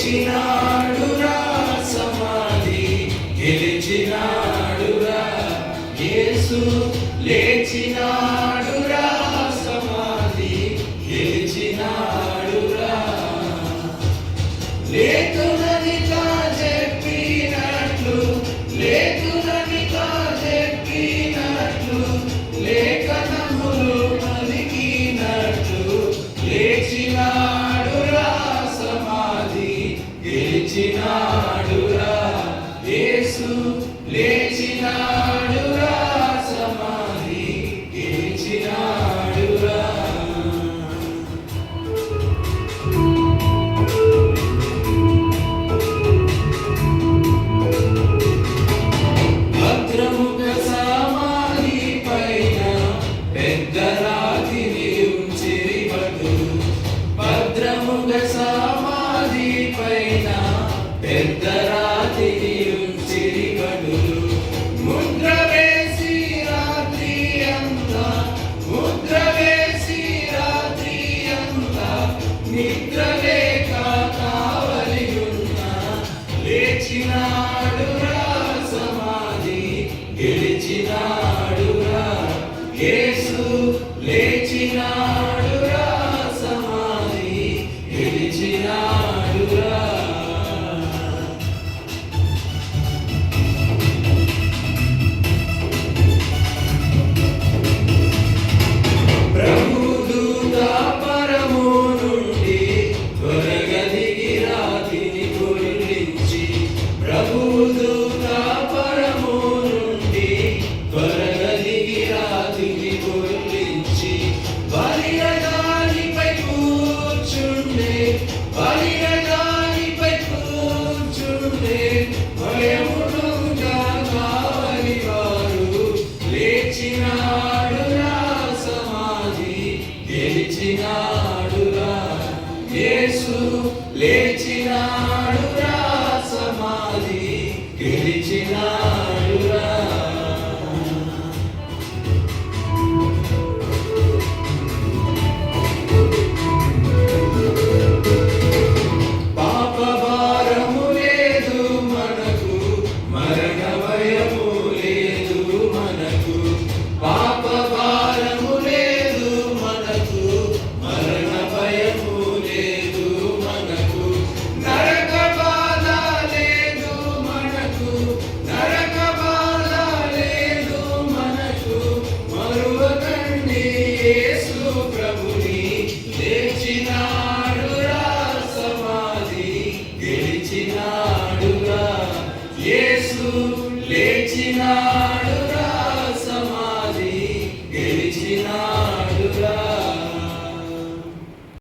లేచినాడురా సమాధి గెలిచినాడురా యేసు లేచినాడురా సమాధి గెలిచినాడురా లేతునని చెప్పినట్లు లేతునని చెప్పినట్లు లేఖనములు పలికినట్లు లేచినాడురా సమాధి గెలిచినాడురా యేసు లేచినాడురా సమాధి గెలిచినాడురా భద్రముగ సమాధి పైన పెద్ద రాతిని ఉంచిరి భటులు భద్రముగ సమాధి పైన పెద్ద రాతిని ఉంచిరి భటులు ముద్ర వేసి రాత్రి అంతా ముద్ర వేసి రాత్రి అంతా నిద్ర లేక కావలి ఉన్న లేచినాడురా సమాధి గెలిచినాడురా యేసు లేచినాడురా సమాధి గెలిచినాడురా ప్రభుదూత పరము నుండి త్వరగా దిగి రాతిని కొలిచి ప్రభుదూత పరము నుండి త్వరగా దిగి రాతిని కొలిచి బలిరదానిపై కూర్చుండే బలిరదానిపై కూర్చుండే భయముగా కావలి వారు లేచినాడురా సమాధి గెలిచినాడురా యేసు లేచినాడురా సమాధి గెలిచినాడురా పాప భారము లేదు మనకు మరణ భయము లేదు మనకు పాప భారము లేదు మనకు మరణ భయము లేదు మనకు నరక బాధ లేదు మనకు నరక బాధ లేదు మనకు మరువకండి యేసు ప్రభుని లేచినాడురా సమాధి గెలిచినాడురా యేసు లేచినాడురా